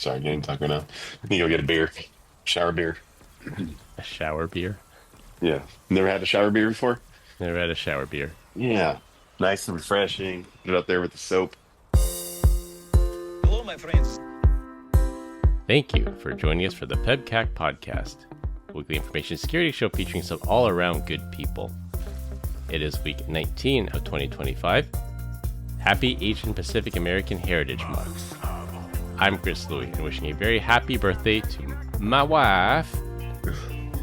Sorry, getting talk right now. I think go get a beer. Shower beer. A shower beer? Yeah. Never had a shower beer before? Never had a shower beer. Yeah. Nice and refreshing. Put it up there with the soap. Hello, my friends. Thank you for joining us for the PEBCAK Podcast, a weekly information security show featuring some all-around good people. It is week 19 of 2025. Happy Asian Pacific American Heritage Month. I'm Chris Louie and wishing a very happy birthday to my wife.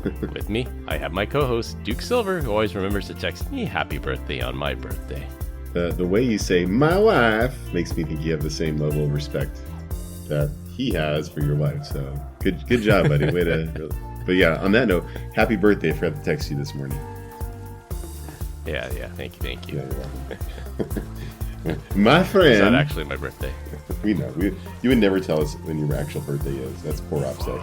With me, I have my co-host, Duke Silver, who always remembers to text me happy birthday on my birthday. The way you say my wife makes me think you have the same level of respect that he has for your wife. So good job, buddy. Way to. But yeah, on that note, happy birthday. I forgot to text you this morning. Yeah. Thank you. Yeah, you're welcome. My friend. It's not actually my birthday. We know. You would never tell us when your actual birthday is. That's poor upset.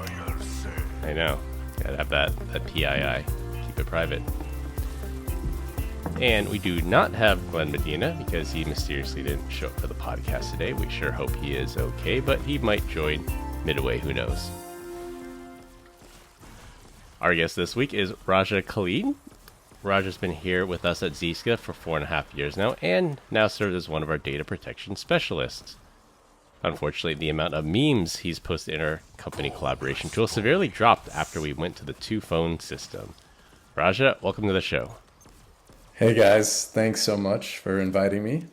I know. Gotta have that PII. Keep it private. And we do not have Glenn Medina because he mysteriously didn't show up for the podcast today. We sure hope he is okay, but he might join midway, who knows. Our guest this week is Raja Khalid. Raja's been here with us at Zscaler for 4.5 years now, and now serves as one of our data protection specialists. Unfortunately, the amount of memes he's posted in our company collaboration tool severely dropped after we went to the two-phone system. Raja, welcome to the show. Hey guys, thanks so much for inviting me.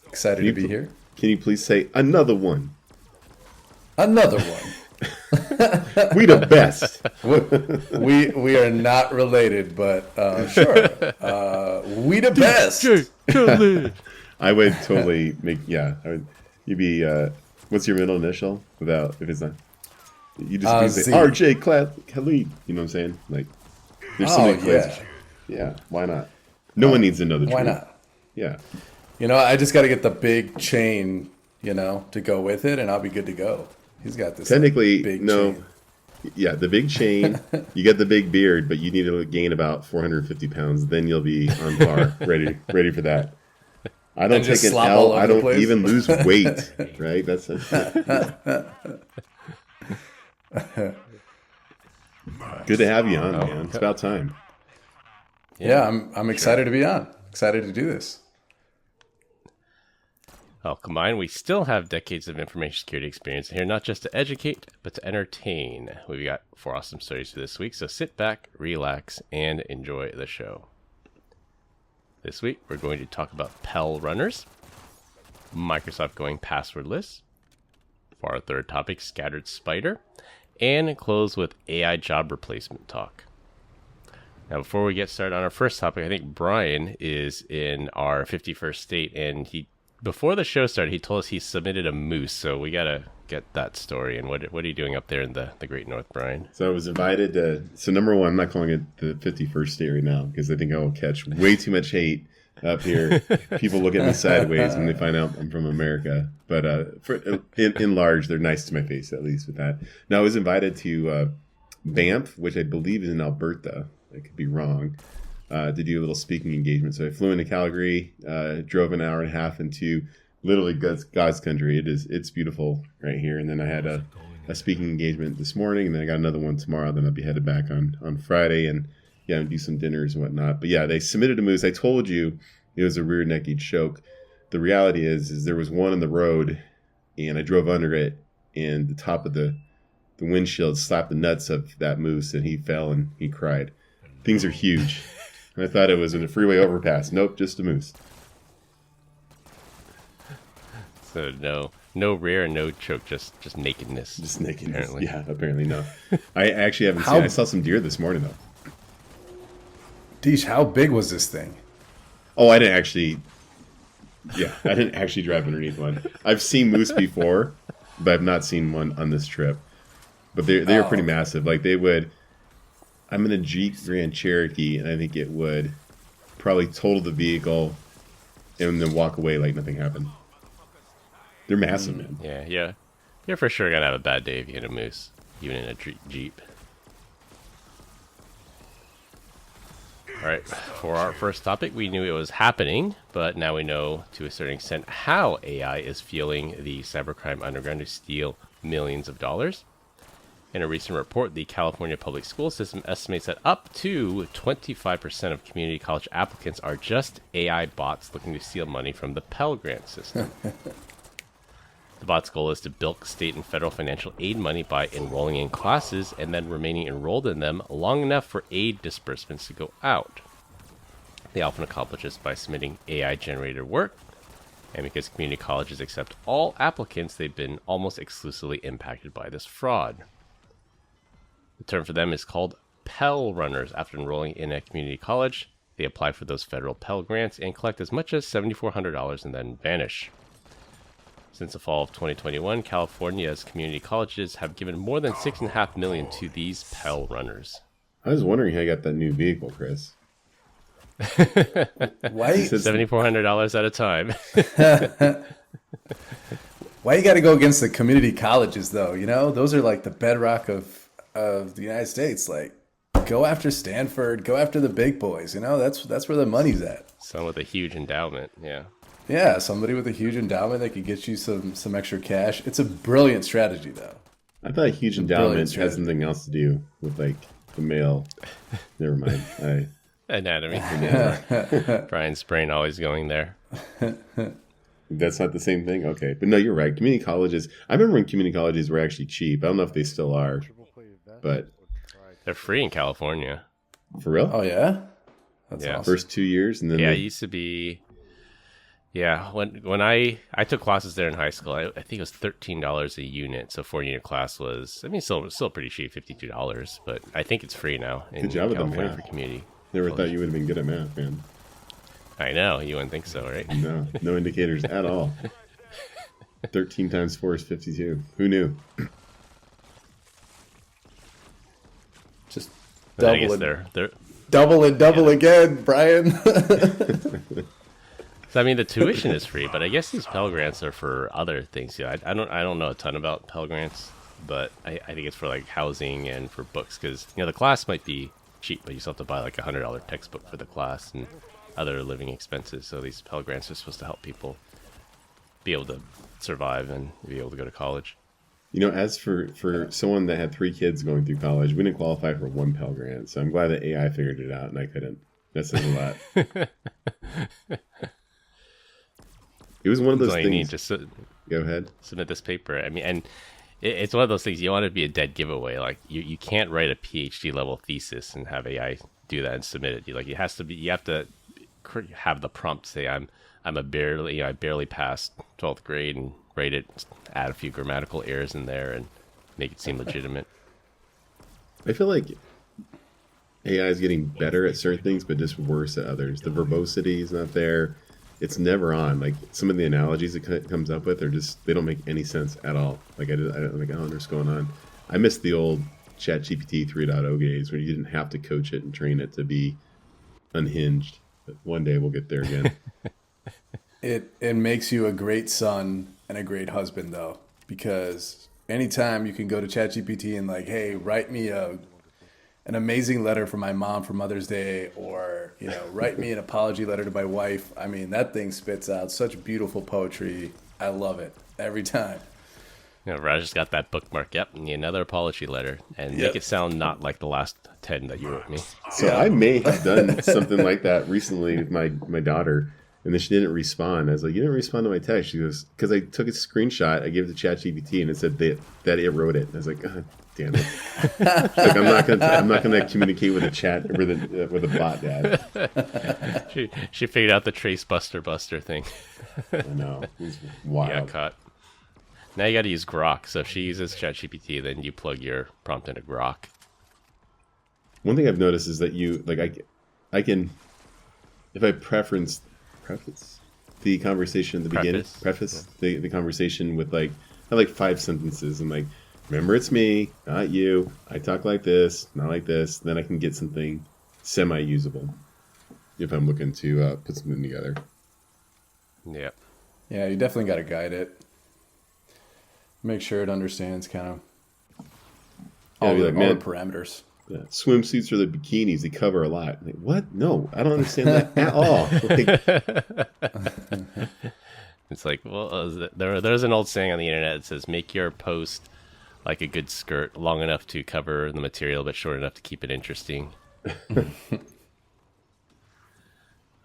Excited to be here. Can you please say another one? Another one. We the best. We are not related, but sure. We the best. I would totally make. Yeah, I would. You'd be. What's your middle initial? Without if it's not. You just say Z. R.J. Khalid. You know what I'm saying? Like, there's so many yeah. Yeah. Why not? No one needs to know the truth. Why not? Yeah. You know, I just got to get the big chain, to go with it, and I'll be good to go. He's got this. Technically, big no. chain. Yeah, the big chain. You get the big beard, but you need to gain about 450 pounds. Then you'll be on par, ready for that. I don't And just take an slop all L. over I the don't place? even lose weight. Right? That's it. Good to have you on, man. It's about time. Yeah, I'm excited to be on. Excited to do this. Well, combined, we still have decades of information security experience here, not just to educate, but to entertain. We've got 4 awesome stories for this week, so sit back, relax, and enjoy the show. This week, we're going to talk about Pell runners, Microsoft going passwordless, for our third topic, scattered spider, and close with AI job replacement talk. Now, before we get started on our first topic, I think Brian is in our 51st state, and before the show started, he told us he submitted a moose, so we gotta get that story. And what are you doing up there in the Great North, Brian? So I was invited to. So number one, I'm not calling it the 51st state right now because I think I will catch way too much hate up here. People look at me sideways when they find out I'm from America. But in large, they're nice to my face, at least with that. Now I was invited to Banff, which I believe is in Alberta. I could be wrong. To do a little speaking engagement. So I flew into Calgary, drove an hour and a half into literally God's country. It's beautiful right here. And then I had a speaking engagement this morning, and then I got another one tomorrow. Then I'll be headed back on Friday and do some dinners and whatnot. But yeah, they submitted a moose. I told you it was a rear-necked choke. The reality is there was one on the road, and I drove under it, and the top of the windshield slapped the nuts of that moose, and he fell and he cried. Things are huge. I thought it was in a freeway overpass. Nope, just a moose. So no rear and no choke, just nakedness. Just naked. Apparently. Yeah, apparently no. I actually haven't seen. I saw some deer this morning though. Deesh, how big was this thing? Oh, I didn't actually. Yeah, I didn't actually drive underneath one. I've seen moose before, but I've not seen one on this trip. But they are pretty massive. Like they would. I'm in a Jeep Grand Cherokee, and I think it would probably total the vehicle and then walk away like nothing happened. They're massive, man. Yeah. You're for sure gonna have a bad day if you hit a moose, even in a Jeep. All right, for our first topic, we knew it was happening, but now we know to a certain extent how AI is fueling the cybercrime underground to steal millions of dollars. In a recent report, the California public school system estimates that up to 25% of community college applicants are just AI bots looking to steal money from the Pell Grant system. The bot's goal is to bilk state and federal financial aid money by enrolling in classes and then remaining enrolled in them long enough for aid disbursements to go out. They often accomplish this by submitting AI-generated work, and because community colleges accept all applicants, they've been almost exclusively impacted by this fraud. The term for them is called Pell Runners. After enrolling in a community college, they apply for those federal Pell Grants and collect as much as $7,400 and then vanish. Since the fall of 2021, California's community colleges have given more than $6.5 million to these Pell Runners. I was wondering how you got that new vehicle, Chris. Why? $7,400 at a time. Why you got to go against the community colleges, though? You know, those are like the bedrock of the United States. Like, go after Stanford, go after the big boys. You know, that's where the money's at. Some with a huge endowment, yeah. Yeah, somebody with a huge endowment that could get you some extra cash. It's a brilliant strategy, though. I thought a huge endowment had something else to do with like the male. Never mind. Anatomy. Brian's brain always going there. That's not the same thing? Okay. But no, you're right. Community colleges, I remember when community colleges were actually cheap. I don't know if they still are, but they're free in California. For real? Oh, yeah? That's yeah. awesome. First 2 years? And then it used to be... Yeah, when I took classes there in high school, I think it was $13 a unit. So 4-unit class was, I mean, still pretty cheap, $52. But I think it's free now in Good job with the California math. for community. Never thought you would have been good at math, man. I know, you wouldn't think so, right? No indicators at all. 13 times 4 is 52. Who knew? Just I guess double they're double again, Brian. So, I mean, the tuition is free, but I guess these Pell Grants are for other things. Yeah, I don't know a ton about Pell Grants, but I think it's for like housing and for books because the class might be cheap, but you still have to buy like $100 textbook for the class and other living expenses. So these Pell Grants are supposed to help people be able to survive and be able to go to college. As for someone that had 3 kids going through college, we didn't qualify for 1 Pell Grant, so I'm glad that AI figured it out and I couldn't. That says a lot. It was one of those things. You need to go ahead. Submit this paper. I mean, and it's one of those things you want it to be a dead giveaway. Like you can't write a PhD level thesis and have AI do that and submit it. It has to be. You have to have the prompt say I barely passed 12th grade and rate it, add a few grammatical errors in there and make it seem legitimate. I feel like AI is getting better at certain things, but just worse at others. The verbosity is not there. It's never on. Like some of the analogies it comes up with are just, they don't make any sense at all. Like I don't know what's going on. I miss the old ChatGPT 3.0 days where you didn't have to coach it and train it to be unhinged. But one day we'll get there again. It makes you a great son and a great husband, though, because anytime you can go to ChatGPT and like, hey, write me an amazing letter for my mom for Mother's Day, or write me an apology letter to my wife. I mean, that thing spits out such beautiful poetry. I love it every time. Raj got that bookmark. Yep, need another apology letter, and make it sound not like the last 10 that you wrote me. So I may have done something like that recently with my daughter, and then she didn't respond. I was like, "You didn't respond to my text." She goes, "Because I took a screenshot, I gave it to ChatGPT, and it said that it wrote it." And I was like, "God damn it!" Like, I'm not gonna communicate with a chat with a bot, Dad. She figured out the trace buster thing. I know, it was wild. Yeah, caught. Now you got to use Grok. So if she uses ChatGPT, then you plug your prompt into Grok. One thing I've noticed is that I can, if I preface the conversation at the beginning, the conversation with I have 5 sentences. I'm like, remember, it's me, not you. I talk like this, not like this. Then I can get something semi-usable if I'm looking to put something together. Yeah. Yeah, you definitely got to guide it. Make sure it understands kind of all the parameters. Yeah. Swimsuits or the bikinis, they cover a lot. Like, what? No, I don't understand that at all. Like, It's like, well, there's an old saying on the internet that says, make your post like a good skirt, long enough to cover the material, but short enough to keep it interesting.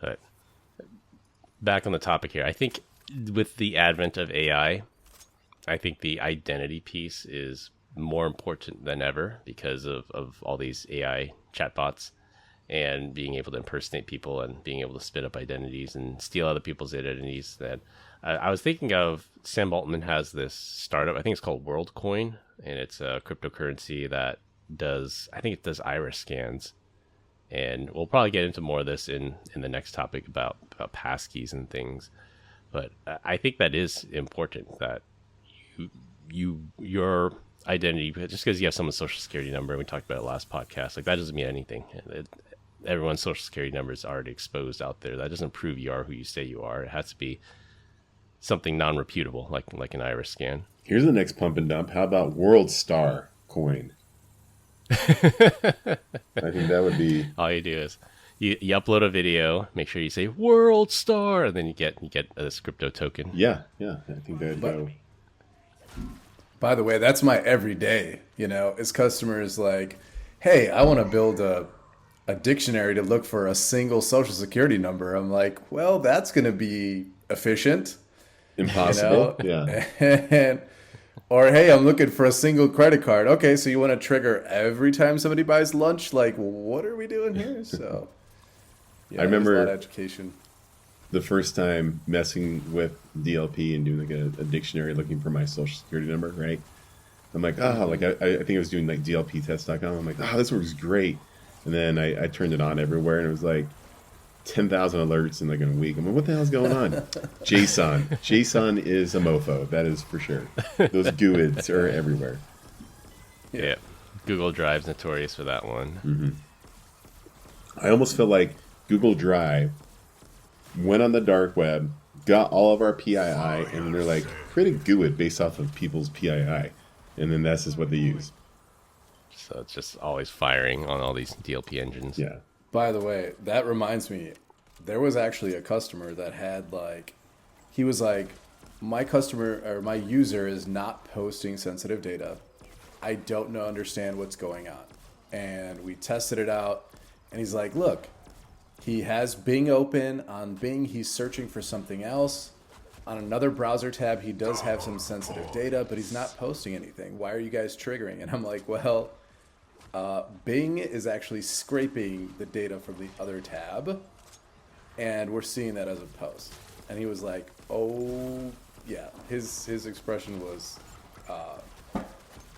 But back on the topic here, I think with the advent of AI, I think the identity piece is more important than ever because of all these AI chatbots and being able to impersonate people and being able to spin up identities and steal other people's identities. That I was thinking of, Sam Altman has this startup, I think it's called WorldCoin, and it's a cryptocurrency that does, I think it does iris scans. And we'll probably get into more of this in the next topic about passkeys and things. But I think that is important, that your identity, just because you have someone's social security number, and we talked about it last podcast, like that doesn't mean anything. Everyone's social security number is already exposed out there. That doesn't prove you are who you say you are. It has to be something non-reputable, like an iris scan. here's the next pump and dump. How about World Star coin? I think that would be. All you do is you upload a video, make sure you say World Star, and then you get this crypto token. Yeah. I think that'd go. By the way, that's my everyday, is customers like, hey, I want to build a dictionary to look for a single social security number. I'm like, well, that's going to be efficient. Impossible. Yeah. Or, hey, I'm looking for a single credit card. Okay, so you want to trigger every time somebody buys lunch? Like, what are we doing here? So, I remember there's a lot of education. The first time messing with DLP and doing like a dictionary looking for my social security number, right? I'm like, I think I was doing like DLPtest.com. I'm like, this works great. And then I turned it on everywhere, and it was like 10,000 alerts in like a week. I'm like, what the hell's going on? JSON is a mofo. That is for sure. Those GUIDs are everywhere. Yeah. Google Drive's notorious for that one. Mm-hmm. I almost feel like Google Drive went on the dark web, got all of our PII, and they're like, create a GUID based off of people's PII. And then that's just what they use. So it's just always firing on all these DLP engines. Yeah. By the way, that reminds me, there was actually a customer that had he was like, my customer or my user is not posting sensitive data. I don't understand what's going on. And we tested it out, and he's like, look, he has Bing open. On Bing, he's searching for something else. On another browser tab, he does have some sensitive data, but he's not posting anything. Why are you guys triggering? And I'm like, well, Bing is actually scraping the data from the other tab, and we're seeing that as a post. And he was like, oh, yeah. His expression was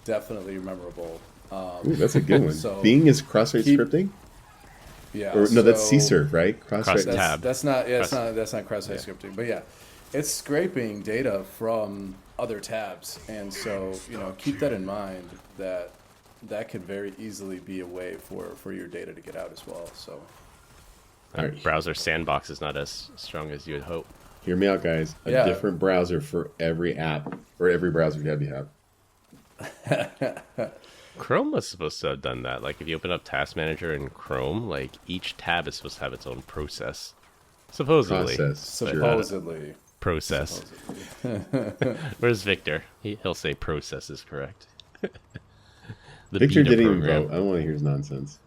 definitely memorable. Ooh, that's a good one. So Bing is cross-site scripting? Yeah. Or no, that's CSRF, right? Cross Cross-site. tab. That's not cross-site scripting, but yeah, it's scraping data from other tabs, and so keep that in mind, that could very easily be a way for your data to get out as well. So Our browser sandbox is not as strong as you would hope. Hear me out, guys. A different browser for every app or every browser tab you have. Chrome was supposed to have done that. Like if you open up Task Manager in Chrome, like each tab is supposed to have its own process. Supposedly. supposedly. Process. Where's Victor? He'll say process is correct. The Victor beta didn't even program. vote. I don't want to hear his nonsense.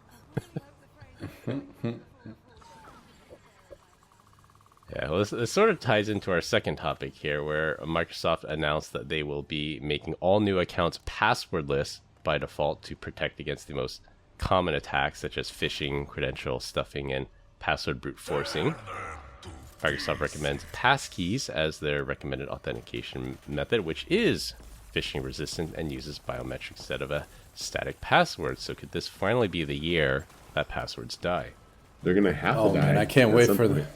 Yeah, well, this sort of ties into our second topic here, where Microsoft announced that they will be making all new accounts passwordless by default to protect against the most common attacks, such as phishing, credential stuffing, and password brute forcing. Microsoft recommends passkeys as their recommended authentication method, which is phishing resistant and uses biometrics instead of a static password. So could this finally be the year that passwords die? They're going to have to die. Man, I can't wait at some for point.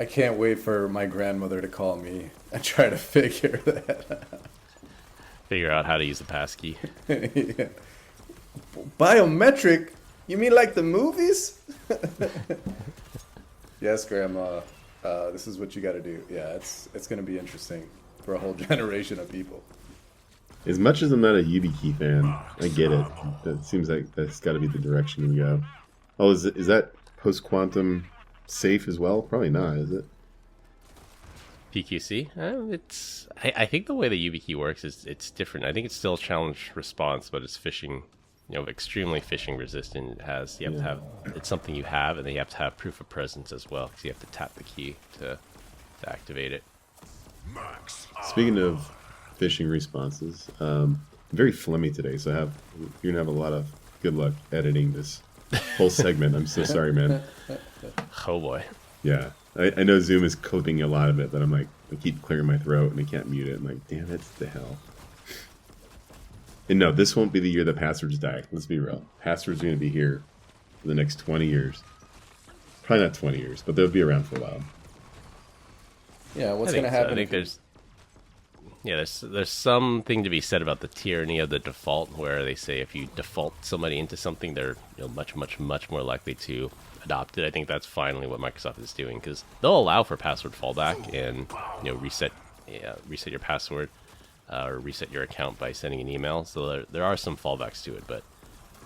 I can't wait for my grandmother to call me and try to figure that out. Figure out how to use a passkey. Yeah. Biometric? You mean like the movies? Yes, Grandma. This is what you got to do. Yeah, it's going to be interesting for a whole generation of people. As much as I'm not a YubiKey fan, I get it. That seems like that's got to be the direction we go. Oh, is that post-quantum safe as well? Probably not, is it? PQC? I think the way the YubiKey works is it's different. I think it's still challenge response, but it's phishing, extremely phishing resistant. You have to have, it's something you have, and then you have to have proof of presence as well, because you have to tap the key to activate it. Speaking of phishing responses, I'm very phlegmy today, so you're gonna have a lot of good luck editing this whole segment. I'm so sorry, man. Oh boy. Yeah, I know Zoom is clipping a lot of it, but I keep clearing my throat and I can't mute it. I'm like, damn it, the hell. And no, this won't be the year that passwords die. Let's be real. Passwords are going to be here for the next 20 years. Probably not 20 years, but they'll be around for a while. Yeah, what's going to happen? I think there's something to be said about the tyranny of the default, where they say if you default somebody into something, they're much more likely to adopt it. I think that's finally what Microsoft is doing, because they'll allow for password fallback and reset your password or reset your account by sending an email. So there are some fallbacks to it, but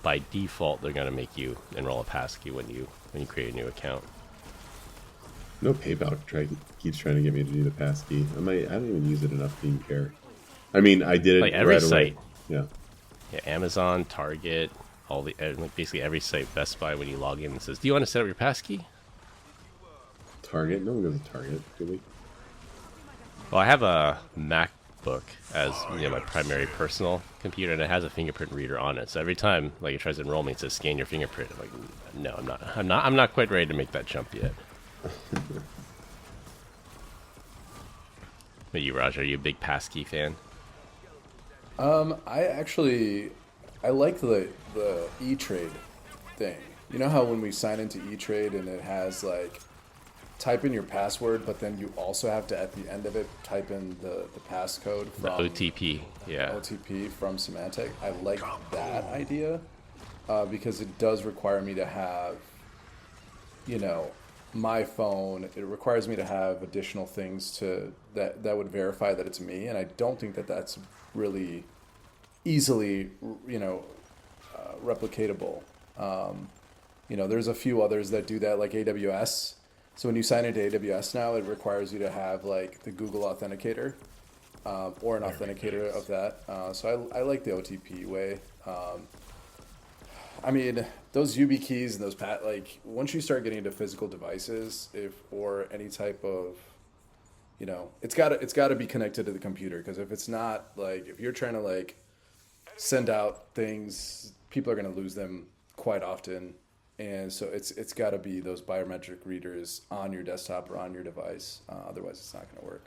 by default they're going to make you enroll a passkey when you create a new account. No, PayPal keeps trying to get me to do the passkey. I don't even use it enough to even care. I mean, I did it like every right site. Away. Yeah, Amazon, Target, basically every site, Best Buy, when you log in, it says, "Do you want to set up your passkey?" Target? No one goes to Target, do we? Well, I have a MacBook as my primary personal computer, and it has a fingerprint reader on it. So every time it tries to enroll me, it says, "Scan your fingerprint." I'm like, no, I'm not quite ready to make that jump yet. But you, Raj, are you a big passkey fan? I like the E-Trade thing. You know how when we sign into E-Trade and it has type in your password, but then you also have to, at the end of it, type in the passcode from the OTP. Yeah. OTP from Symantec. I like that idea because it does require me to have, my phone. It requires me to have additional things that would verify that it's me, and I don't think that that's really easily, replicatable. There's a few others that do that, like AWS. So when you sign into AWS now, it requires you to have the Google Authenticator or an authenticator of that. So I like the OTP way. I mean, those YubiKeys and those once you start getting into physical devices, or any type of, it's got to be connected to the computer, because if it's not, if you're trying to send out things, people are going to lose them quite often. And so it's got to be those biometric readers on your desktop or on your device. Otherwise, it's not going to work.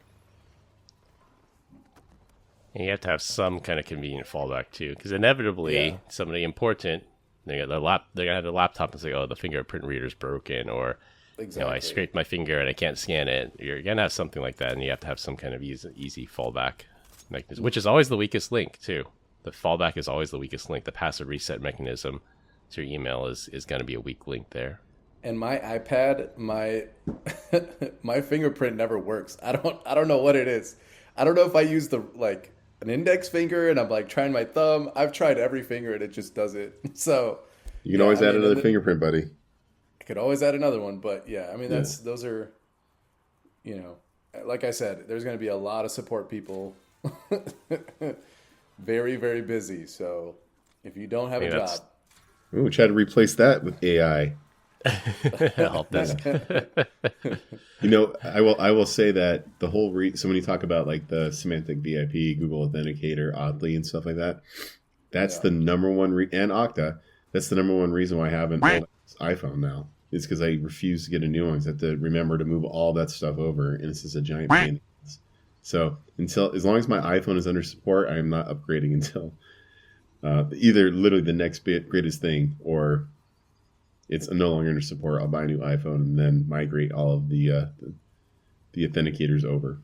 And you have to have some kind of convenient fallback too, because inevitably somebody important, they're gonna have the laptop and say, "Oh, the fingerprint reader's broken," or exactly. I scraped my finger and I can't scan it. You're gonna have something like that, and you have to have some kind of easy fallback mechanism, which is always the weakest link too. The fallback is always the weakest link. The password reset mechanism to your email is going to be a weak link there. And my iPad, my fingerprint never works. I don't know what it is. I don't know if I use an index finger and I'm trying my thumb. I've tried every finger and it just does it. So you can always add another fingerprint, buddy. I could always add another one, but those are, like I said, there's going to be a lot of support people, very, very busy. So if you don't have a job, try to replace that with AI. Help desk. I will say that the whole so when you talk about the Symantec VIP, Google Authenticator, Oddly, and stuff like that, that's the number one and Okta. That's the number one reason why I have an old iPhone now. Is because I refuse to get a new one. I have to remember to move all that stuff over, and it's just a giant pain. So as long as my iPhone is under support, I am not upgrading until either literally the next greatest thing, or it's no longer under support. I'll buy a new iPhone and then migrate all of the authenticators over.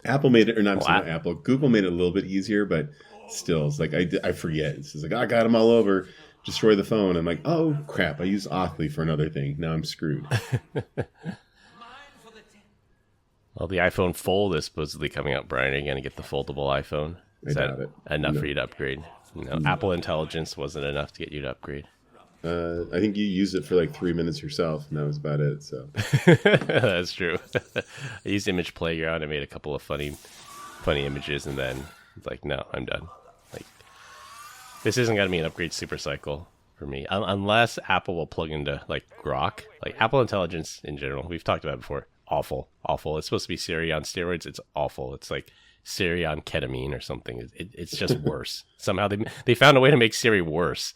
Apple made it, or not Apple. Google made it a little bit easier, but still, it's I forget. It's just I got them all over. Destroy the phone. I'm like, oh crap! I used Oddly for another thing. Now I'm screwed. Well, the iPhone Fold is supposedly coming out, Brian. Are you going to get the foldable iPhone? Is that doubt it. enough No. for you to upgrade? No, Apple Intelligence wasn't enough to get you to upgrade. I think you used it for like 3 minutes yourself, and that was about it. So That's true. I used Image Playground. I made a couple of funny images, and then it's like, no, I'm done. Like, this isn't gonna be an upgrade super cycle for me, unless Apple will plug into like Grok, like Apple Intelligence in general. We've talked about it before. Awful. It's supposed to be Siri on steroids. It's awful. It's like Siri on ketamine or something. It's just worse. Somehow they found a way to make Siri worse.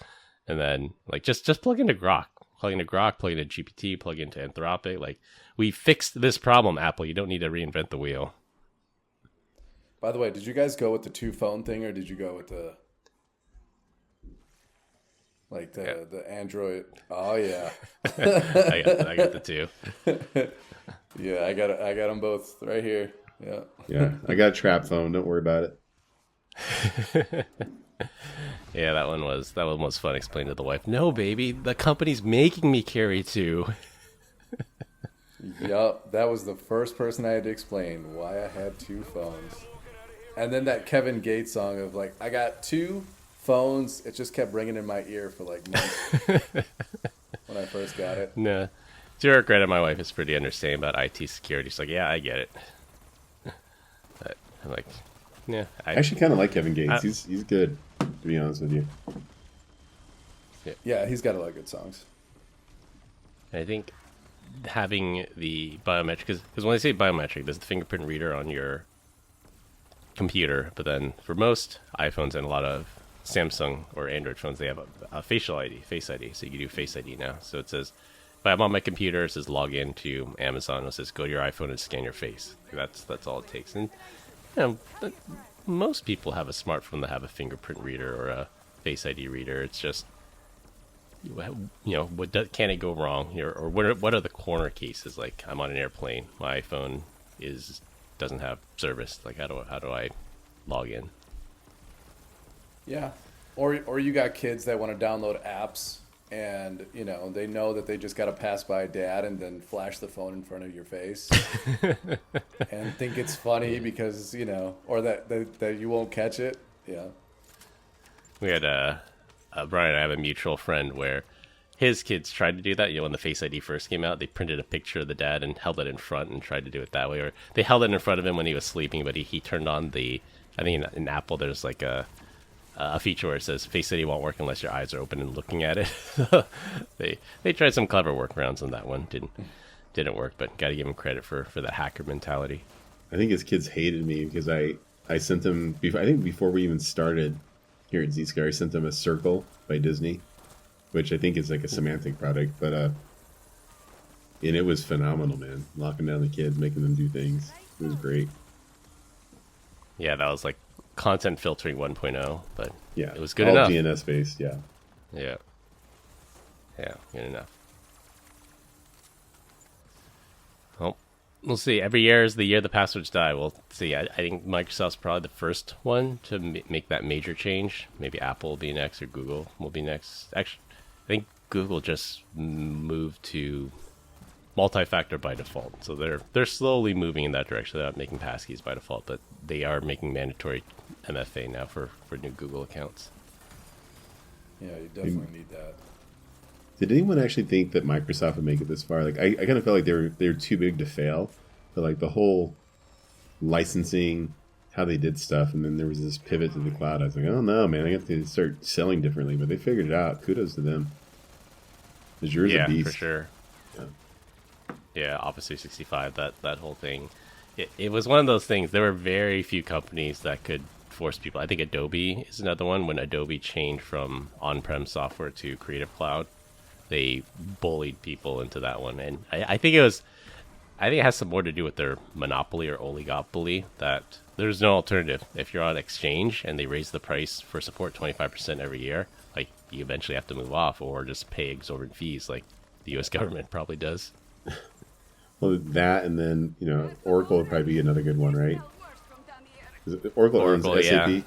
And then like just plug into Grok, plug into GPT, plug into Anthropic. Like, we fixed this problem, Apple. You don't need to reinvent the wheel. By the way, did you guys go with the 2-phone thing, or did you go with the the Android? Oh yeah, I got the two. yeah. I got them both right here. Yeah. yeah, I got a trap phone. Don't worry about it. Yeah, that one was fun. Explained to the wife, no, baby, the company's making me carry two. Yup, that was the first person I had to explain why I had 2 phones. And then that Kevin Gates song of like, I got 2 phones. It just kept ringing in my ear for like months when I first got it. No, to her credit, my wife is pretty understanding about IT security. She's like, yeah, I get it. But I'm like, yeah, I actually kind of like Kevin Gates. He's good, to be honest with you. Yeah, he's got a lot of good songs. I think having the biometric, because when I say biometric, there's the fingerprint reader on your computer, but then for most iPhones and a lot of Samsung or Android phones, they have a facial ID, Face ID. So you can do Face ID now. So it says, if I'm on my computer, it says log in to Amazon. It says go to your iPhone and scan your face. That's all it takes. And but most people have a smartphone that have a fingerprint reader or a Face ID reader. It's just, can it go wrong? Or what are the corner cases? Like, I'm on an airplane, my iPhone doesn't have service. Like, how do I log in? Yeah. Or you got kids that want to download apps and, they know that they just got to pass by dad and then flash the phone in front of your face and think it's funny because, or that you won't catch it. Yeah. We had Brian and I have a mutual friend where his kids tried to do that. When the Face ID first came out, they printed a picture of the dad and held it in front and tried to do it that way. Or they held it in front of him when he was sleeping, but he turned on I think in Apple there's like a feature where it says Face ID won't work unless your eyes are open and looking at it. They tried some clever workarounds on that one. Didn't work, but got to give him credit for that hacker mentality. I think his kids hated me because I sent them, I think before we even started here at Zscaler, I sent them a Circle by Disney, which I think is like a semantic product, but and it was phenomenal, man. Locking down the kids, making them do things. It was great. Yeah, that was like content filtering 1.0, but Yeah, it was good all enough. DNS based, yeah. Yeah, good enough. Well, we'll see. Every year is the year the passwords die. We'll see. I think Microsoft's probably the first one to make that major change. Maybe Apple will be next, or Google will be next. Actually, I think Google just moved to multi-factor by default, so they're slowly moving in that direction. They're not making passkeys by default, but they are making mandatory MFA now for new Google accounts. Yeah, you definitely need that. Did anyone actually think that Microsoft would make it this far? Like, I kind of felt like they were too big to fail. But like the whole licensing, how they did stuff, and then there was this pivot to the cloud. I was like, oh no, man, I have to start selling differently. But they figured it out. Kudos to them. Azure's a beast. For sure. Yeah, Office 365, that whole thing. It was one of those things. There were very few companies that could force people. I think Adobe is another one. When Adobe changed from on-prem software to Creative Cloud, they bullied people into that one. And I think it has some more to do with their monopoly or oligopoly, that there's no alternative. If you're on Exchange and they raise the price for support 25% every year, like, you eventually have to move off or just pay exorbitant fees like the U.S. government probably does. Well, that, and then, Oracle would probably be another good one, right? Oracle owns SAP?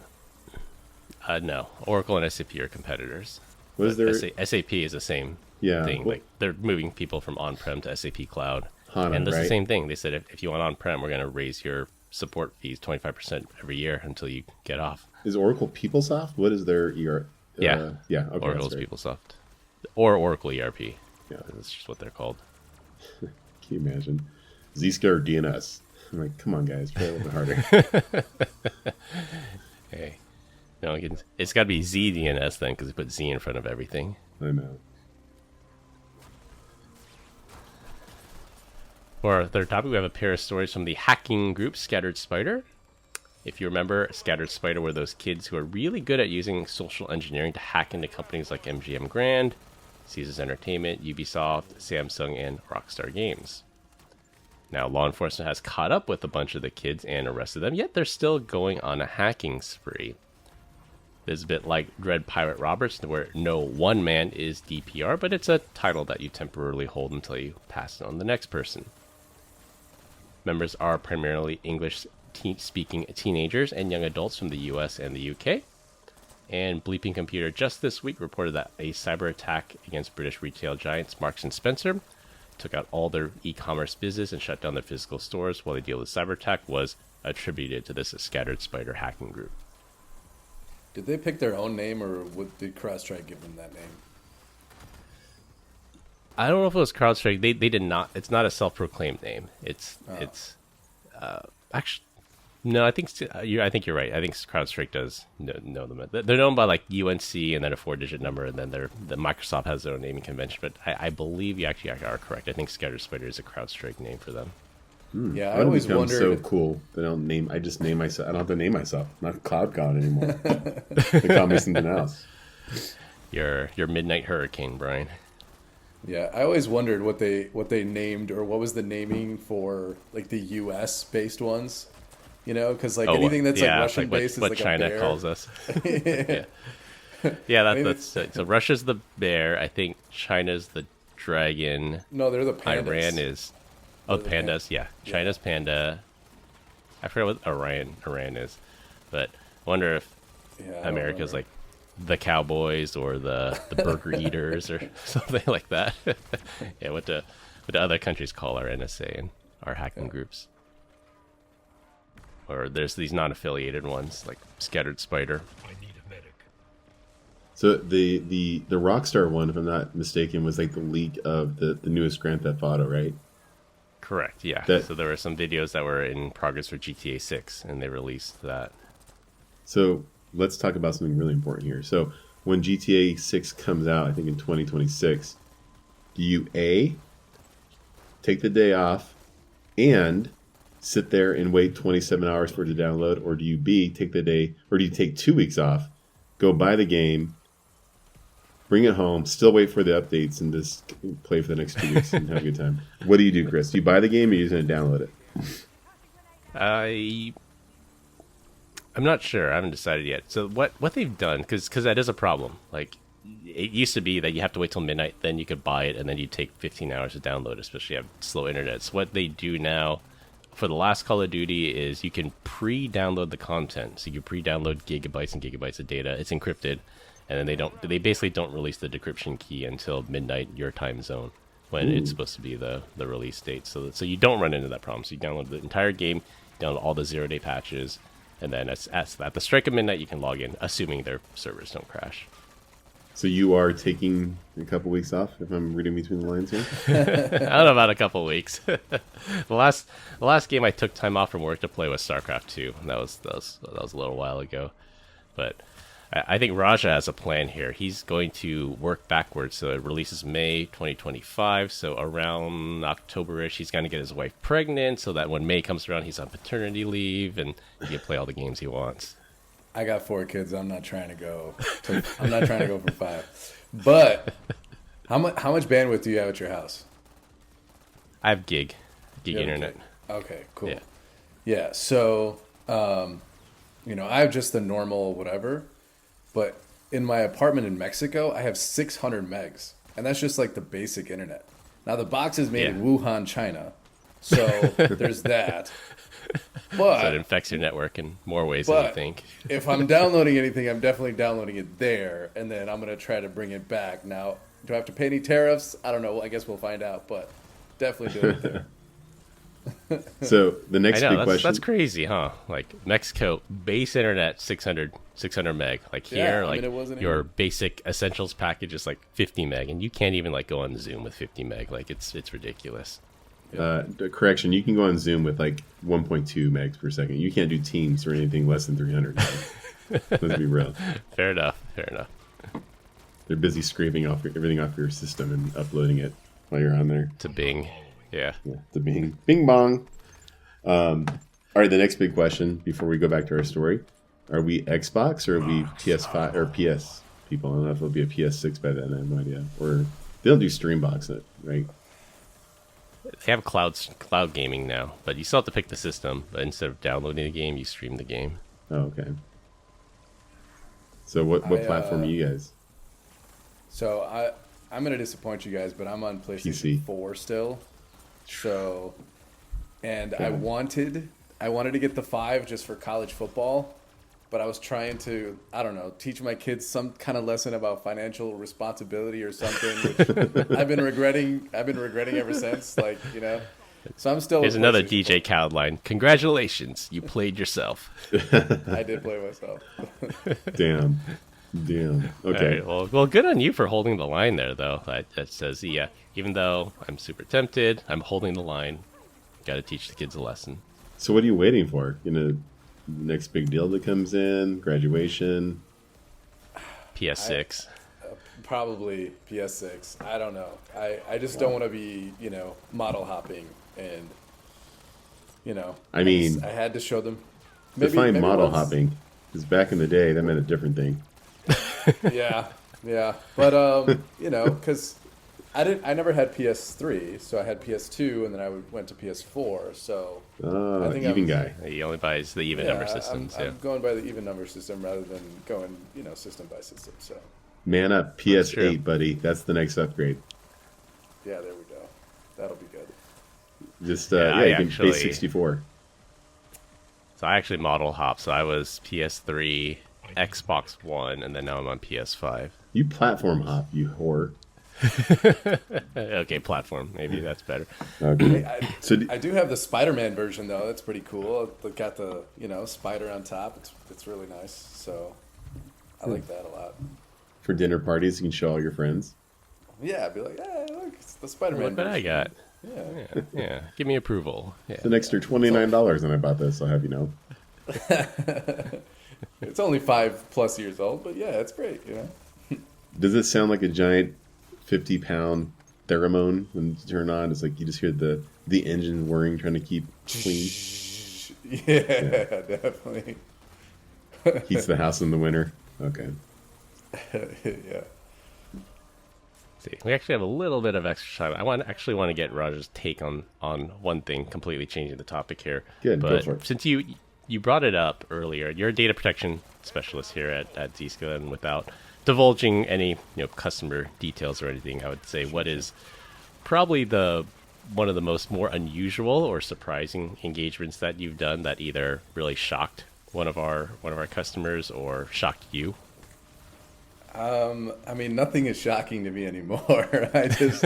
Yeah. No. Oracle and SAP are competitors. What is their... SAP is the same thing. Like, they're moving people from on-prem to SAP Cloud. HANA, and that's right? the same thing. They said, if you want on-prem, we're going to raise your support fees, 25% every year until you get off. Is Oracle PeopleSoft? What is their ER? Yeah. Yeah. Okay, Oracle's that's right. PeopleSoft. Or Oracle ERP. Yeah. That's just what they're called. Can you imagine? Zscaler DNS. I'm like, come on, guys, try a little bit harder. Hey. No, it's got to be ZDNS then, because they put Z in front of everything. I know. For our third topic, we have a pair of stories from the hacking group Scattered Spider. If you remember, Scattered Spider were those kids who are really good at using social engineering to hack into companies like MGM Grand, Caesars Entertainment, Ubisoft, Samsung, and Rockstar Games. Now, law enforcement has caught up with a bunch of the kids and arrested them, yet they're still going on a hacking spree. It's a bit like Dread Pirate Roberts, where no one man is DPR, but it's a title that you temporarily hold until you pass it on the next person. Members are primarily English-speaking teenagers and young adults from the US and the UK. And Bleeping Computer just this week reported that a cyber attack against British retail giants Marks & Spencer took out all their e-commerce business and shut down their physical stores while the deal with the cyber attack was attributed to this Scattered Spider hacking group. Did they pick their own name, or did CrowdStrike give them that name? I don't know if it was CrowdStrike. They did not. It's not a self-proclaimed name. It's actually no. I think you're right. I think CrowdStrike does know them. They're known by like UNC and then a 4-digit number, and then the Microsoft has their own naming convention. But I believe you actually are correct. I think Scattered Spider is a CrowdStrike name for them. Yeah, I always wondered. So cool. They don't name. I just name myself. I don't have to name myself. I'm not Cloud God anymore. They call me something else. Your Midnight Hurricane, Brian. Yeah, I always wondered what they named, or what was the naming for like the U.S. based ones. You know, because like anything that's like Russian based is what like China a bear. calls us. Yeah, that's so Russia's the bear. I think China's the dragon. No, they're the pandas. Iran is pandas. Yeah, China's panda. I forget what Iran is, but I wonder if America's like the cowboys or the burger eaters or something like that. Yeah, what do other countries call our NSA and our hacking groups? Or there's these non-affiliated ones like Scattered Spider. I need a medic. So the Rockstar one, if I'm not mistaken, was like the leak of the newest Grand Theft Auto, right? Correct, yeah. So there were some videos that were in progress for GTA 6, and they released that. So let's talk about something really important here. So when GTA 6 comes out, I think in 2026, do you A, take the day off and sit there and wait 27 hours for it to download, or do you B, take the day, or do you take 2 weeks off, go buy the game, bring it home, still wait for the updates, and just play for the next 2 weeks and have a good time? What do you do, Chris? Do you buy the game, or are you just going to download it? I'm not sure. I haven't decided yet. So what they've done, because that is a problem. Like, it used to be that you have to wait till midnight, then you could buy it, and then you take 15 hours to download, especially if you have slow internet. So what they do now for the last Call of Duty is you can pre-download the content. So you pre-download gigabytes and gigabytes of data. It's encrypted, and then they basically don't release the decryption key until midnight your time zone when it's supposed to be the release date. So you don't run into that problem. So you download the entire game, download all the 0-day patches, and then at the strike of midnight you can log in, assuming their servers don't crash. So you are taking a couple weeks off, if I'm reading between the lines here? I don't know about a couple weeks. The last game I took time off from work to play was StarCraft 2. And that was a little while ago. But I think Raja has a plan here. He's going to work backwards. So it releases May 2025. So around October-ish, he's going to get his wife pregnant so that when May comes around, he's on paternity leave and he can play all the games he wants. I got 4 kids. I'm not trying to go for 5. But how much bandwidth do you have at your house? I have gig internet. Okay, cool. Yeah. So, I have just the normal whatever, but in my apartment in Mexico, I have 600 megs, and that's just like the basic internet. Now the box is made in Wuhan, China, so there's that. But so it infects your network in more ways than you think. If I'm downloading anything, I'm definitely downloading it there, and then I'm going to try to bring it back. Now, do I have to pay any tariffs? I don't know. I guess we'll find out, but definitely do it there. So the I next know, big that's, question. that's crazy, huh? Like Mexico, base internet 600 meg. Like here, Yeah, I like mean, it wasn't your even- basic essentials package is like 50 meg, and you can't even like go on Zoom with 50 meg. Like it's ridiculous. Correction, you can go on Zoom with like 1.2 megs per second. You can't do Teams or anything less than 300 megs. Let's be real. Fair enough. Fair enough. They're busy scraping off everything off your system and uploading it while you're on there. To Bing, yeah. Yeah, the bing bong. All right, the next big question before we go back to our story: are we Xbox or are we PS5 or PS people? I don't know if it'll be a PS6 by then. I have no idea. Or they don't do Streambox, right? They have cloud gaming now, but you still have to pick the system. But instead of downloading the game, you stream the game. Oh, okay. So what platform are you guys? So I'm gonna disappoint you guys, but I'm on PlayStation PC. 4 still. So, and I Yeah. wanted to get the 5 just for college football, but I was trying to, I don't know, teach my kids some kind of lesson about financial responsibility or something, which I've been regretting ever since. Like, you know, so I'm still. Here's with another PlayStation DJ Khaled line. Congratulations, you played yourself. 4. I did play myself. Damn. All Okay. right, well, good on you for holding the line there, though. That says, yeah, even though I'm super tempted, I'm holding the line. Got to teach the kids a lesson. So what are you waiting for? Next big deal that comes in, graduation. PS6. Probably PS6. I don't know. I just don't want to be, you know, model hopping and, you know. I mean, I had to show them. define model once- hopping. Because back in the day, that meant a different thing. Yeah. But you know, because I never had PS3, so I had PS2, and then I went to PS4. So I think Even I'm- guy. He only buys the even number systems. I'm going by the even number system rather than going, you know, system by system. So Man up, That's true. PS8, buddy. That's the next upgrade. yeah, there we go. That'll be good. Just Yeah, I you can actually- base 64. So I actually model hop. So I was PS3, Xbox One, and then now I'm on PS5. You platform hop, you whore. Okay, platform. Maybe that's better. Okay. So I do have the Spider-Man version though. That's pretty cool. It got the, you know, spider on top. It's really nice. So I like that a lot. for dinner parties, you can show all your friends. Yeah, I'd be like, hey, look, it's the Spider-Man Look what I version. got. Yeah. Yeah, give me approval. Yeah. It's an extra $29 when I bought this, I'll have you know. It's only 5+ years old, but yeah, it's great, you know. Does it sound like a giant 50-pound theremophone when you turn on? It's like you just hear the engine whirring, trying to keep clean. Yeah, definitely. Heats the house in the winter. Okay. Yeah. See, we actually have a little bit of extra time. I actually want to get Roger's take on one thing, completely changing the topic here. Good, go but for it. since you brought it up earlier, you're a data protection specialist here at Zscaler, and without divulging any customer details or anything, I would say what is probably one of the more unusual or surprising engagements that you've done that either really shocked one of our customers or shocked you. I mean, nothing is shocking to me anymore. I just,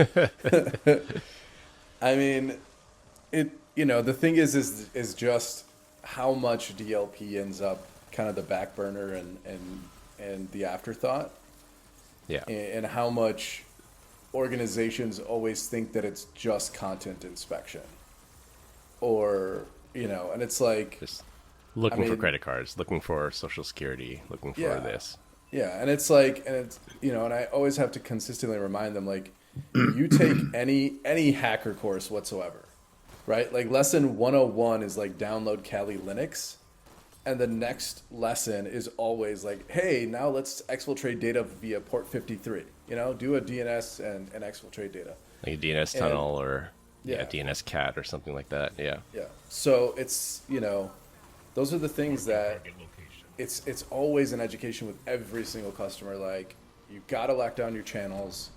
I mean, it. The thing is just how much DLP ends up kind of the back burner and the afterthought, Yeah. and how much organizations always think that it's just content inspection, or and it's like Just looking for mean- credit cards, looking for social security, looking for Yeah. this. Yeah, and it's like, and I always have to consistently remind them, like, you take any hacker course whatsoever, right? Like, lesson 101 is like download Kali Linux, and the next lesson is always like, hey, now let's exfiltrate data via port 53. Do a DNS and exfiltrate data. Like a DNS And- tunnel or Yeah. DNS cat or something like that. Yeah. Yeah. So it's those are the things that it's always an education with every single customer. Like, you got to lock down your channels,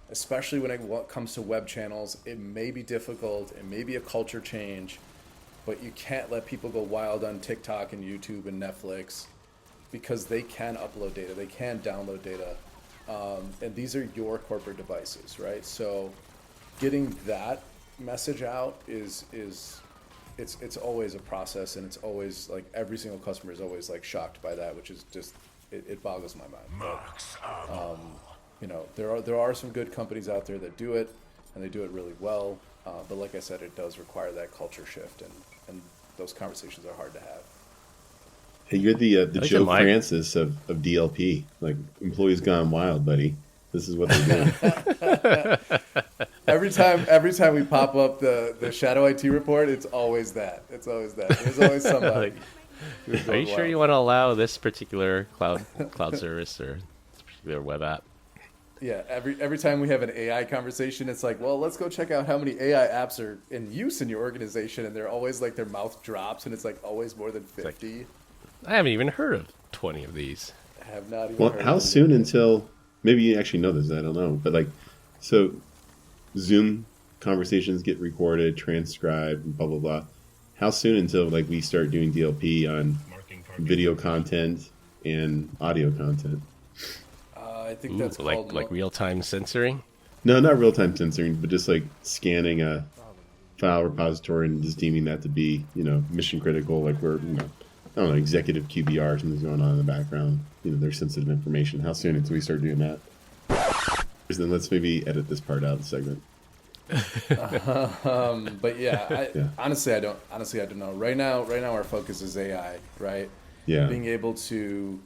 especially when it comes to web channels. It may be difficult. It may be a culture change, but you can't let people go wild on TikTok and YouTube and Netflix because they can upload data. They can download data. And these are your corporate devices, right? So getting that message out is it's always a process, and it's always like every single customer is always like shocked by that, which is just it boggles my mind. But, you know, there are some good companies out there that do it, and they do it really well. But like I said, it does require that culture shift, and those conversations are hard to have. Hey, you're the Joe Francis of DLP. Like, employees gone wild, buddy. This is what they're doing. Every time we pop up the Shadow IT report, it's always that. It's always that. There's always somebody. Are you sure you want to allow this particular cloud service or this particular web app? Yeah, every time we have an AI conversation, it's like, well, let's go check out how many AI apps are in use in your organization, and they're always like their mouth drops, and it's like always more than 50. Like, I haven't even heard of 20 of these. I have not even. Well, heard how of soon until maybe you actually know this? I don't know, but like, so Zoom conversations get recorded, transcribed, and blah blah blah. How soon until like we start doing DLP on video content and audio content? I think that's called like real time censoring. No, not real time censoring, but just like scanning a file repository and just deeming that to be, you know, mission critical. Like we're, you know, I don't know, executive QBR, something's going on in the background. You know, there's sensitive information. How soon until we start doing that? Then let's maybe edit this part out of the segment. But yeah, honestly, I don't know. Right now, our focus is AI, right? Yeah. Being able to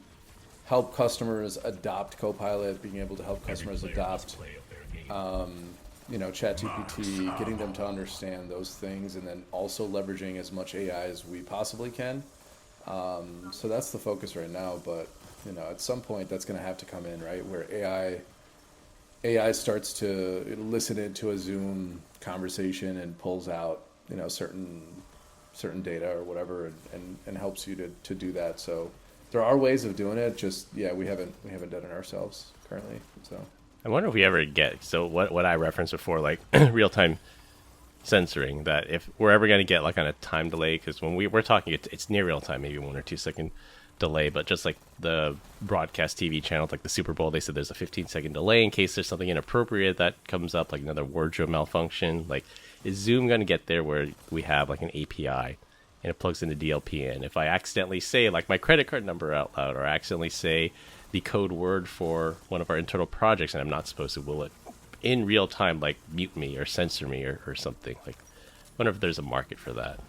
help customers adopt Copilot, being able to help customers adopt, you know, ChatGPT, getting them to understand those things, and then also leveraging as much AI as we possibly can. So that's the focus right now. But you know, at some point, that's going to have to come in, right? Where AI starts to listen into a Zoom conversation and pulls out, you know, certain data or whatever, and helps you to do that. So there are ways of doing it. Just we haven't done it ourselves currently. So I wonder if we ever get what I referenced before, like real time censoring. That if we're ever going to get like on a time delay, because when we're talking, it's near real time, maybe 1 or 2 second delay, but just like the broadcast TV channel, like the Super Bowl, they said there's a 15-second delay in case there's something inappropriate that comes up, like another wardrobe malfunction. Like, is Zoom going to get there where we have like an API and it plugs into DLP in? If I accidentally say like my credit card number out loud, or accidentally say the code word for one of our internal projects and I'm not supposed to, will it in real time like mute me or censor me or something? Like, I wonder if there's a market for that.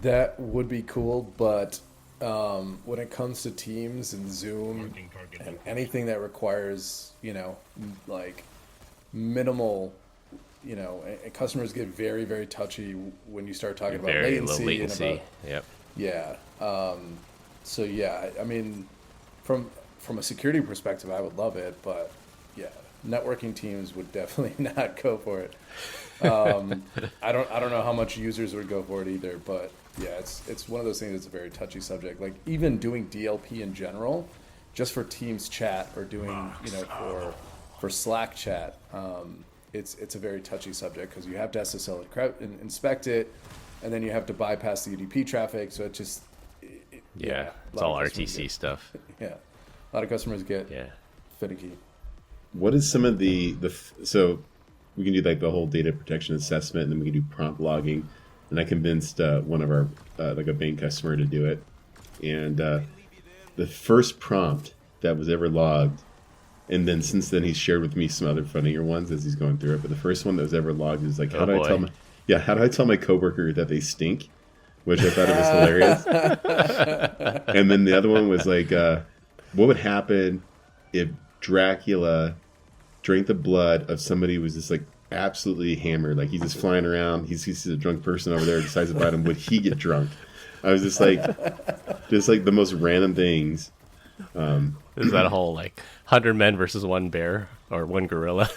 that would be cool, but when it comes to Teams and Zoom and anything that requires, you know, like minimal, you know, and customers get very, very touchy when you start talking about Very latency. low latency. And about, Yep. yeah. So yeah, I mean, from a security perspective, I would love it, but yeah, networking teams would definitely not go for it. I don't know how much users would go for it either, but yeah, it's one of those things that's a very touchy subject. Like even doing DLP in general, just for Teams chat or doing, you know, for Slack chat, it's a very touchy subject because you have to SSL inspect it, and then you have to bypass the UDP traffic. So it just It's all RTC stuff. Yeah, a lot of customers get Yeah. finicky. What is some of the so we can do like the whole data protection assessment, and then we can do prompt logging. And I convinced one of our like a bank customer to do it, and the first prompt that was ever logged, and then since then he's shared with me some other funnier ones as he's going through it. But the first one that was ever logged is like, how do I tell my coworker that they stink? Which I thought it was hilarious. And then the other one was like, what would happen if Dracula drank the blood of somebody who was just like absolutely hammered, like he's just flying around, he sees a drunk person over there, decides to bite him, would he get drunk? I was just like the most random things. Is that a whole like 100 men versus one bear or one gorilla?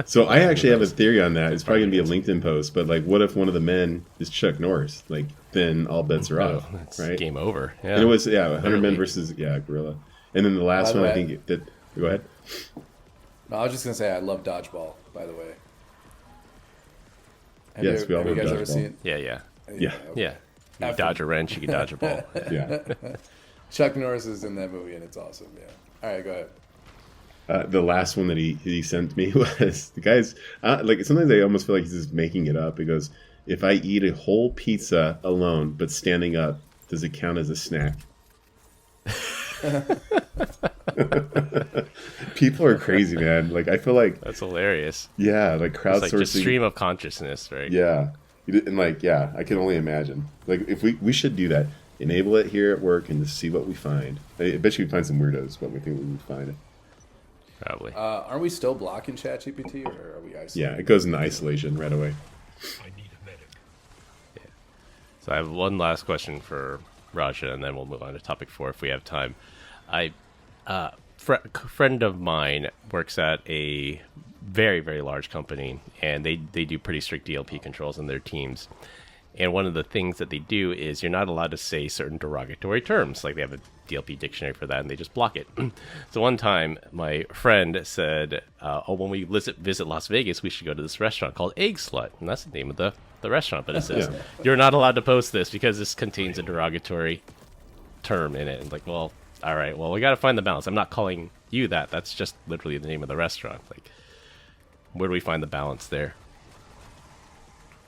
So I actually have a theory on that. It's probably gonna be a LinkedIn post, but like, what if one of the men is Chuck Norris? Like, then all bets are off, It's right? game over. Yeah. And it was 100 men versus gorilla. And then the last one, I think that. Go ahead. No, I was just gonna say I love dodgeball. By the way, Yes, we all have you love guys ever dodgeball. seen? Yeah. Yeah. You can dodge a wrench, you can dodge a ball. Yeah. Chuck Norris is in that movie and it's awesome. Yeah. All right, go ahead. The last one that he sent me was the guy's like, sometimes I almost feel like he's just making it up. He goes, if I eat a whole pizza alone but standing up, does it count as a snack? People are crazy, man. Like, I feel like That's hilarious. yeah, like It's crowdsourcing. like just stream of consciousness, right? Yeah, and like yeah, I can only imagine. Like if we should do that, enable it here at work and just see what we find. I bet you we find some weirdos, but we think we would find it. Probably. Are we still blocking ChatGPT, or are we isolating? Yeah, it goes into isolation right away. So I have one last question for Raja, and then we'll move on to topic 4 if we have time. Friend of mine works at a very, very large company, and they do pretty strict DLP controls in their teams. And one of the things that they do is you're not allowed to say certain derogatory terms. Like they have a DLP dictionary for that, and they just block it. So one time, my friend said, when we visit Las Vegas, we should go to this restaurant called Egg Slut. And that's the name of the restaurant. But it says, you're not allowed to post this because this contains a derogatory term in it. And like, well, all right, well, we got to find the balance. I'm not calling you that. That's just literally the name of the restaurant. Like, where do we find the balance there?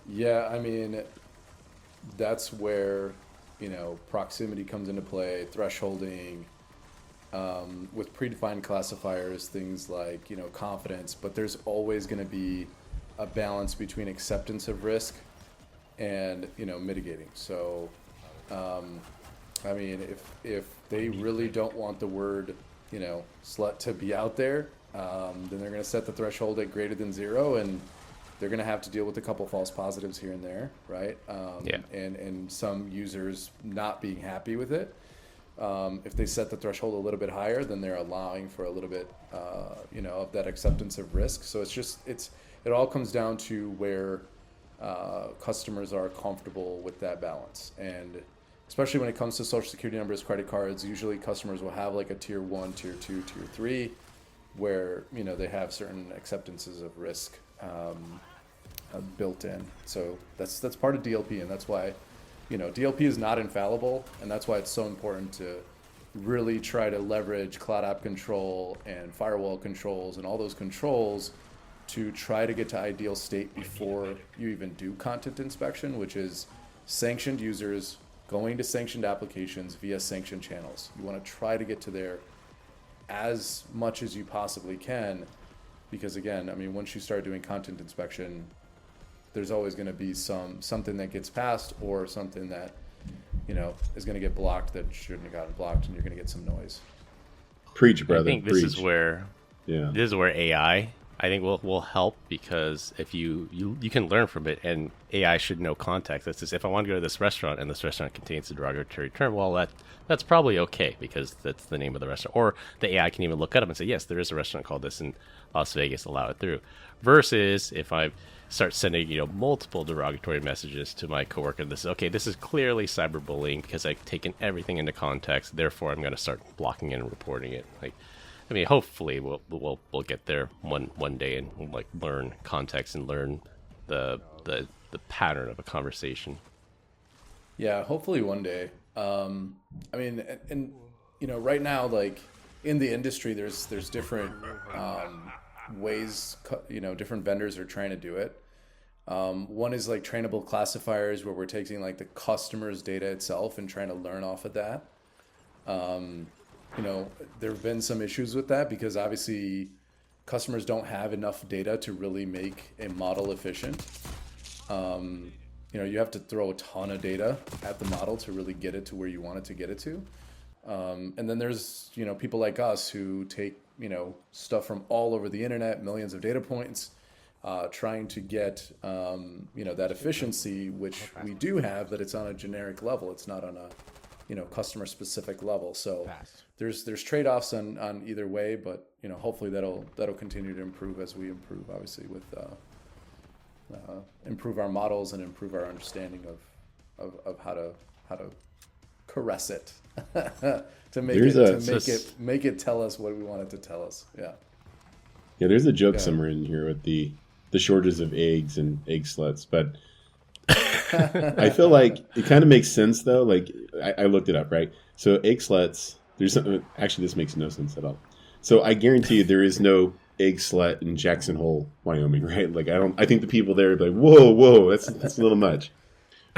Yeah, I mean, that's where, proximity comes into play, thresholding, with predefined classifiers, things like, confidence, but there's always going to be a balance between acceptance of risk and, mitigating. So, I mean, if they really don't want the word, slut to be out there, then they're going to set the threshold at greater than 0, and they're going to have to deal with a couple false positives here and there, right? And some users not being happy with it. If they set the threshold a little bit higher, then they're allowing for a little bit, of that acceptance of risk. So it all comes down to where customers are comfortable with that balance. And especially when it comes to social security numbers, credit cards, usually customers will have like a tier 1, tier 2, tier 3, where, they have certain acceptances of risk built in. So that's part of DLP, and that's why, DLP is not infallible, and that's why it's so important to really try to leverage cloud app control and firewall controls and all those controls to try to get to ideal state before you even do content inspection, which is sanctioned users going to sanctioned applications via sanctioned channels. You want to try to get to there as much as you possibly can, because again, I mean, once you start doing content inspection, there's always going to be something that gets passed or something that, is going to get blocked that shouldn't have gotten blocked, and you're going to get some noise. Preach, brother. I think preach. This is where AI, I think, will help, because if you can learn from it, and AI should know context. That's just, if I want to go to this restaurant and this restaurant contains a derogatory term, well, that's probably okay because that's the name of the restaurant. Or the AI can even look it up and say, yes, there is a restaurant called this in Las Vegas, allow it through. Versus if I start sending, multiple derogatory messages to my coworker, this is clearly cyberbullying because I've taken everything into context. Therefore, I'm going to start blocking it and reporting it. Like, I mean, hopefully we'll get there one day and like learn context and learn the pattern of a conversation. Yeah, hopefully one day. I mean, and right now, like in the industry, there's different ways, different vendors are trying to do it. One is like trainable classifiers, where we're taking like the customer's data itself and trying to learn off of that. There have been some issues with that because obviously customers don't have enough data to really make a model efficient. You have to throw a ton of data at the model to really get it to where you want it to get it to. And then there's, people like us who take, stuff from all over the internet, millions of data points, trying to get, that efficiency, which we do have, but it's on a generic level. It's not on a, customer specific level. So there's trade-offs on either way, but, hopefully that'll continue to improve as we improve, obviously, with, improve our models and improve our understanding of how to caress it to make it tell us what we want it to tell us. Yeah. Yeah, there's a joke somewhere in here with the shortage of eggs and egg sluts, but I feel like it kind of makes sense though. Like I looked it up, right? So egg sluts, there's something, actually this makes no sense at all. So I guarantee you there is no egg slut in Jackson Hole, Wyoming, right? Like I think the people there are like, whoa, that's a little much.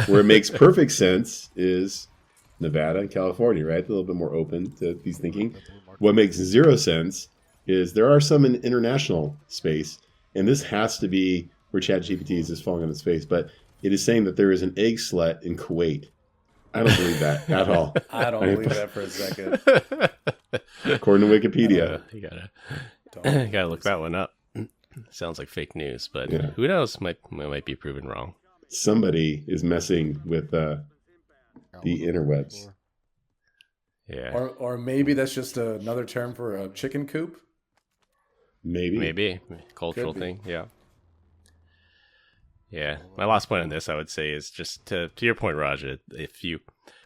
Where it makes perfect sense is Nevada and California, right? A little bit more open to these thinking. What makes zero sense is there are some in international space, and this has to be where ChatGPT is just falling on its face, but it is saying that there is an egg slut in Kuwait. I don't believe that at all. I don't believe that for a second. According to Wikipedia. You gotta look that one up. Sounds like fake news, but who knows? Might be proven wrong. Somebody is messing with the interwebs. Yeah. Or maybe that's just another term for a chicken coop. Maybe. Cultural thing, yeah. Yeah. My last point on this, I would say, is just to your point, Raja, if you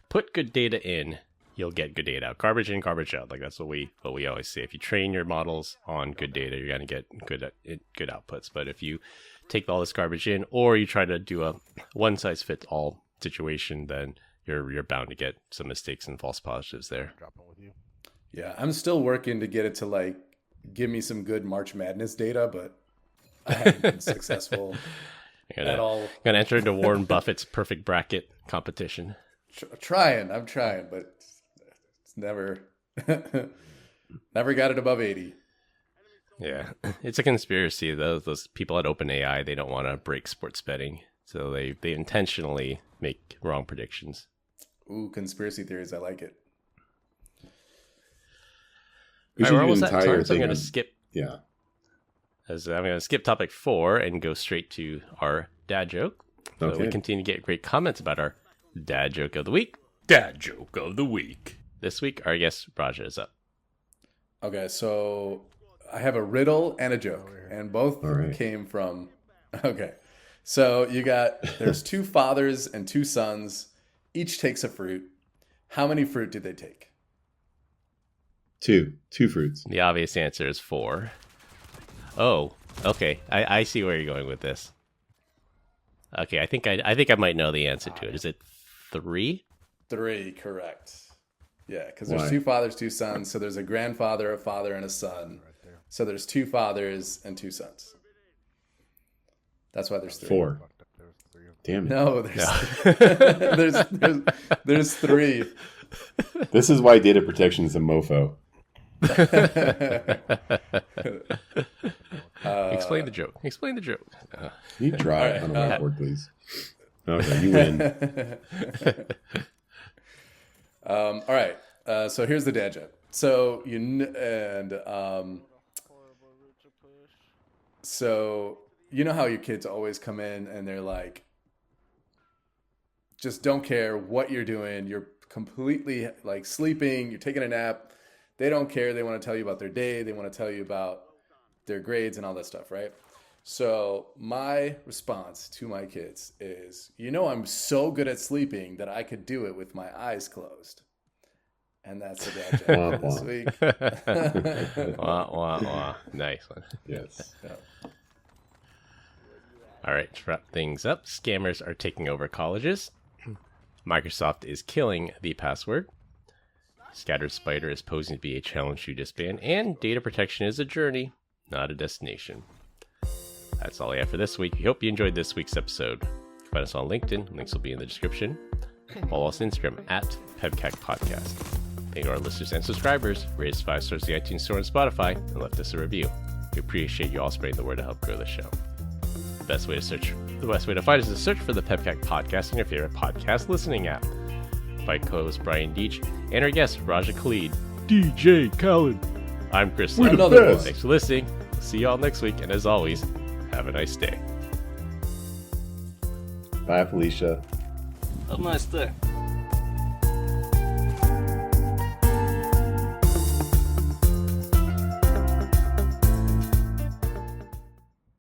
put good data in, you'll get good data out. Garbage in, garbage out. Like that's what we always say. If you train your models on good data, you're going to get good outputs. But if you take all this garbage in, or you try to do a one-size-fits-all situation, then you're bound to get some mistakes and false positives there. Yeah, I'm still working to get it to like give me some good March Madness data, but I haven't been successful at all. Gonna enter into Warren Buffett's perfect bracket competition. I'm trying, but it's never got it above 80. Yeah, it's a conspiracy. Those people at OpenAI, they don't want to break sports betting, so they intentionally make wrong predictions. Ooh, conspiracy theories. I like it. All right, we're almost at time, so I'm going to skip. Yeah. I'm going to skip topic 4 and go straight to our dad joke. So we continue to get great comments about our dad joke of the week. Dad joke of the week. This week, our guest Raja is up. Okay, so I have a riddle and a joke, and both came from. Okay, so there's 2 fathers and 2 sons. Each takes a fruit. How many fruit did they take? 2 fruits. The obvious answer is 4. Oh, okay. I see where you're going with this. Okay, I think I might know the answer to it. Is it 3? 3, correct. Yeah, because there's 2 fathers, 2 sons. So there's a grandfather, a father, and a son. So there's 2 fathers and 2 sons. That's why there's 3. 4. Damn it. No, there's 3. This is why data protection is a mofo. Explain the joke. Can you draw it on a whiteboard, please? Okay, you win. All right. So here's the dad joke. So so you know how your kids always come in and they're like, just don't care what you're doing. You're completely like sleeping. You're taking a nap. They don't care. They want to tell you about their day. They want to tell you about their grades and all that stuff, right? So my response to my kids is, I'm so good at sleeping that I could do it with my eyes closed. And that's the dad joke for this week. Wah, wah, wah. Nice one. Yes. Yeah. All right, to wrap things up, scammers are taking over colleges. Microsoft is killing the password. Scattered Spider is posing to be a challenge to disband. And data protection is a journey, not a destination. That's all I have for this week. We hope you enjoyed this week's episode. Find us on LinkedIn. Links will be in the description. Follow us on Instagram at PEBCAK Podcast. Thank our listeners and subscribers. Rate us 5 stars in the iTunes Store and Spotify, and left us a review. We appreciate you all spreading the word to help grow the show. The best way to find us is to search for the PEBCAK Podcast in your favorite podcast listening app. By co-host Brian Deach and our guest Raja Khalid, DJ Khaled. I'm Chris. Thanks for listening. See you all next week, and as always, have a nice day. Bye, Felicia. Have a nice day.